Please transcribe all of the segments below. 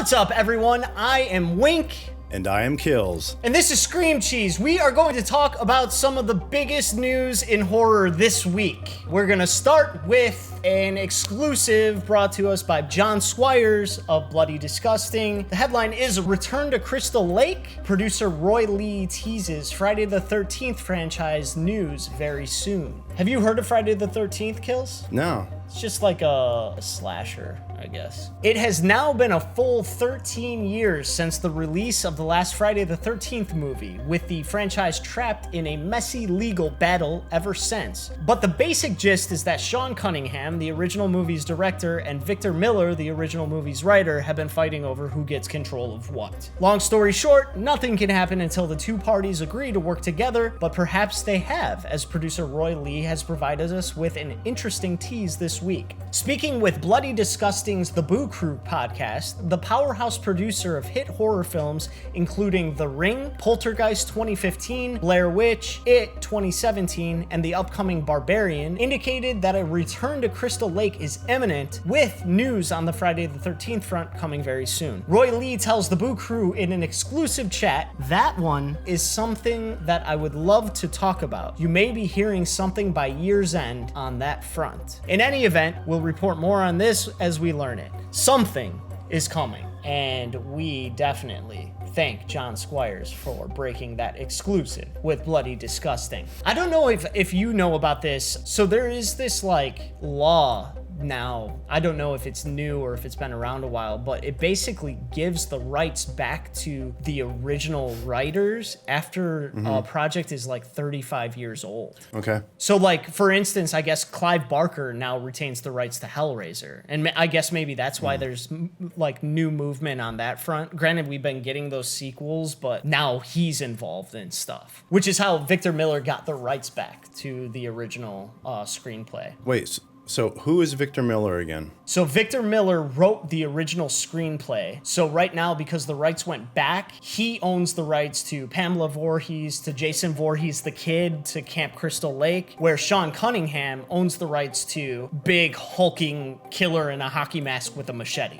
What's up, everyone? I am Wink. And I am Skillz. And this is Scream Cheese. We are going to talk about some of the biggest news in horror this week. We're going to start with an exclusive brought to us by John Squires of Bloody Disgusting. The headline is Return to Crystal Lake. Producer Roy Lee teases Friday the 13th franchise news very soon. Have you heard of Friday the 13th, Kills? No. It's just like a slasher, I guess. It has now been a full 13 years since the release of the last Friday the 13th movie, with the franchise trapped in a messy legal battle ever since. But the basic gist is that Sean Cunningham, the original movie's director, and Victor Miller, the original movie's writer, have been fighting over who gets control of what. Long story short, nothing can happen until the two parties agree to work together, but perhaps they have, as producer Roy Lee has provided us with an interesting tease this week. Speaking with Bloody Disgusting's The Boo Crew podcast, the powerhouse producer of hit horror films including The Ring, Poltergeist 2015, Blair Witch, It 2017, and the upcoming Barbarian, indicated that a return to Crystal Lake is imminent, with news on the Friday the 13th front coming very soon. Roy Lee tells The Boo Crew in an exclusive chat, "That one is something that I would love to talk about. You may be hearing something by year's end on that front. In any event, we'll report more on this as we learn it. Something is coming." And we definitely thank John Squires for breaking that exclusive with Bloody Disgusting. I don't know if you know about this. So there is this law now, I don't know if it's new or if it's been around a while, but it basically gives the rights back to the original writers after a project is 35 years old. Okay. So for instance, I guess Clive Barker now retains the rights to Hellraiser. And I guess maybe that's why there's new movement on that front. Granted, we've been getting those sequels, but now he's involved in stuff, which is how Victor Miller got the rights back to the original screenplay. Wait, so who is Victor Miller again? So Victor Miller wrote the original screenplay. So right now, because the rights went back, he owns the rights to Pamela Voorhees, to Jason Voorhees the Kid, to Camp Crystal Lake, where Sean Cunningham owns the rights to big hulking killer in a hockey mask with a machete.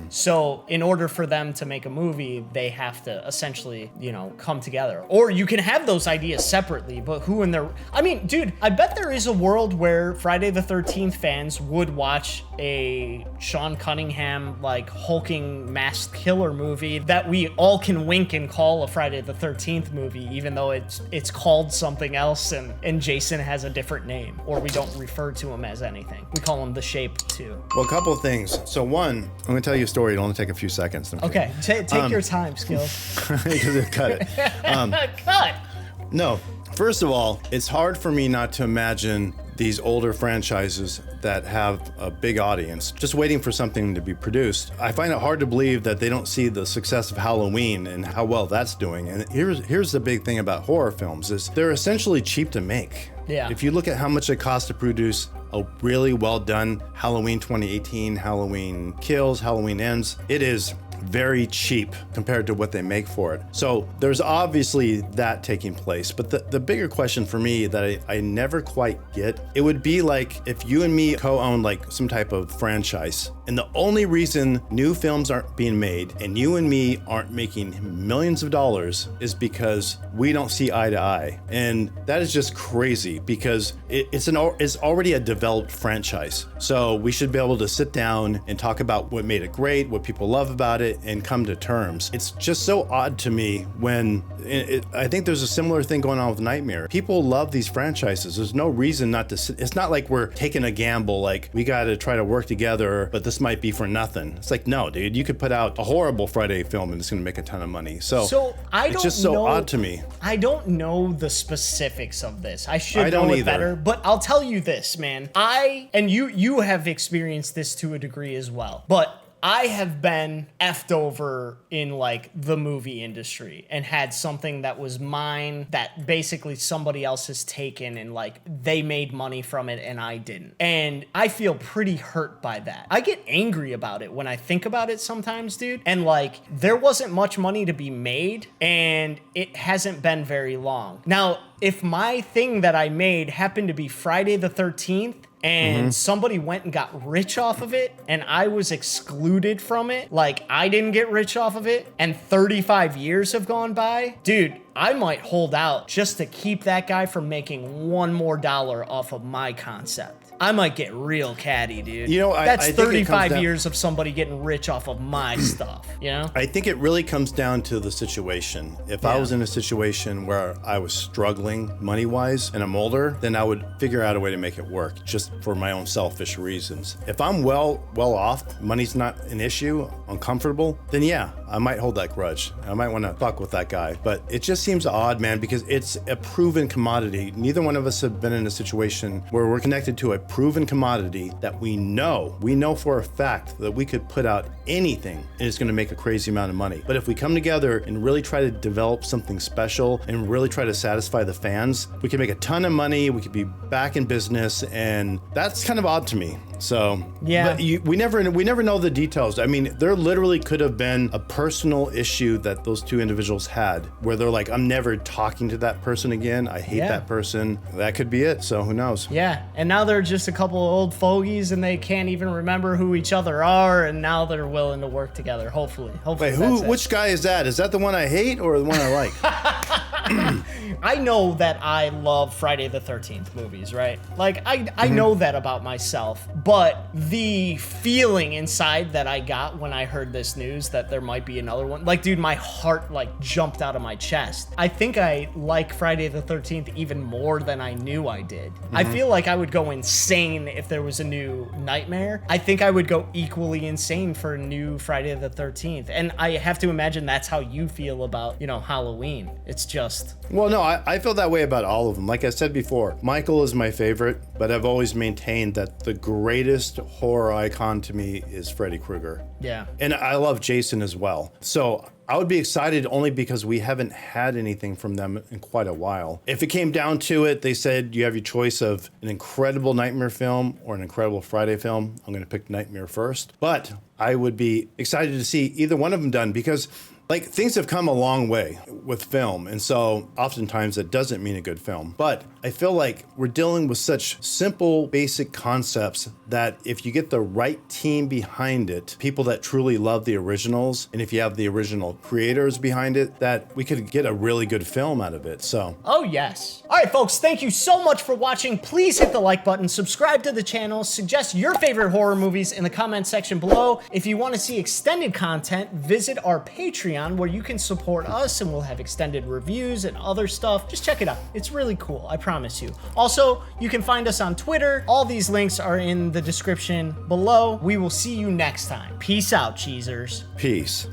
So in order for them to make a movie, they have to essentially, come together. Or you can have those ideas separately, but who in their... I mean, dude, I bet there is a world where Friday the 13th fans would watch a Sean Cunningham hulking masked killer movie that we all can wink and call a Friday the 13th movie, even though it's called something else and Jason has a different name, or we don't refer to him as anything. We call him The Shape too. Well, a couple of things. So one, I'm going to tell you a story. It'll only take a few seconds. Okay, take your time, Skillz. Cut it. Cut! No. First of all, it's hard for me not to imagine these older franchises that have a big audience just waiting for something to be produced. I find it hard to believe that they don't see the success of Halloween and how well that's doing. And here's the big thing about horror films is they're essentially cheap to make. Yeah. If you look at how much it costs to produce a really well done Halloween 2018, Halloween Kills, Halloween Ends, it is very cheap compared to what they make for it. So there's obviously that taking place. But the bigger question for me that I never quite get, it would be if you and me co-own some type of franchise, and the only reason new films aren't being made and you and me aren't making millions of dollars is because we don't see eye to eye. And that is just crazy because it's already a developed franchise. So we should be able to sit down and talk about what made it great, what people love about it, and come to terms. It's just so odd to me when I think there's a similar thing going on with Nightmare. People love these franchises. There's no reason not to sit. It's not like we're taking a gamble, we got to try to work together, but this might be for nothing. It's no, dude, you could put out a horrible Friday film and it's going to make a ton of money. So it's just so odd to me. I don't know the specifics of this. I should know it better, but I'll tell you this, man. And you have experienced this to a degree as well, but I have been effed over in the movie industry and had something that was mine that basically somebody else has taken and they made money from it and I didn't. And I feel pretty hurt by that. I get angry about it when I think about it sometimes, dude. And there wasn't much money to be made and it hasn't been very long. Now, if my thing that I made happened to be Friday the 13th, and somebody went and got rich off of it, and I was excluded from it, like I didn't get rich off of it, and 35 years have gone by, dude, I might hold out just to keep that guy from making one more dollar off of my concept. I might get real catty, dude. You know, that's I think 35 years of somebody getting rich off of my stuff, you know? I think it really comes down to the situation. If I was in a situation where I was struggling money-wise and I'm older, then I would figure out a way to make it work just for my own selfish reasons. If I'm well off, money's not an issue, I'm comfortable, then yeah, I might hold that grudge. I might want to fuck with that guy. But it just seems odd, man, because it's a proven commodity. Neither one of us have been in a situation where we're connected to a proven commodity that we know for a fact that we could put out anything and it's going to make a crazy amount of money. But if we come together and really try to develop something special and really try to satisfy the fans, we can make a ton of money, we could be back in business, and that's kind of odd to me. So yeah, but we never know the details. I mean, there literally could have been a personal issue that those two individuals had where they're like, I'm never talking to that person again. I hate that person. That could be it. So who knows? Yeah. And now they're just a couple of old fogies and they can't even remember who each other are. And now they're willing to work together. Hopefully. Wait, which guy is that? Is that the one I hate or the one I like? I know that I love Friday the 13th movies, right? Like, I know that about myself, but the feeling inside that I got when I heard this news that there might be another one, like, dude, my heart, like, jumped out of my chest. I think I like Friday the 13th even more than I knew I did. I feel like I would go insane if there was a new Nightmare. I think I would go equally insane for a new Friday the 13th. And I have to imagine that's how you feel about, you know, Halloween. It's just... Well, no, I feel that way about all of them. Like I said before, Michael is my favorite, but I've always maintained that the greatest horror icon to me is Freddy Krueger. Yeah. And I love Jason as well. So I would be excited only because we haven't had anything from them in quite a while. If it came down to it, they said you have your choice of an incredible Nightmare film or an incredible Friday film. I'm going to pick Nightmare first. But I would be excited to see either one of them done because... like, things have come a long way with film, and so oftentimes that doesn't mean a good film. But I feel like we're dealing with such simple, basic concepts that if you get the right team behind it, people that truly love the originals, and if you have the original creators behind it, that we could get a really good film out of it, so. Oh, yes. All right, folks, thank you so much for watching. Please hit the like button, subscribe to the channel, suggest your favorite horror movies in the comment section below. If you want to see extended content, visit our Patreon, where you can support us and we'll have extended reviews and other stuff. Just check it out. It's really cool, I promise you. Also, you can find us on Twitter. All these links are in the description below. We will see you next time. Peace out, cheesers. Peace.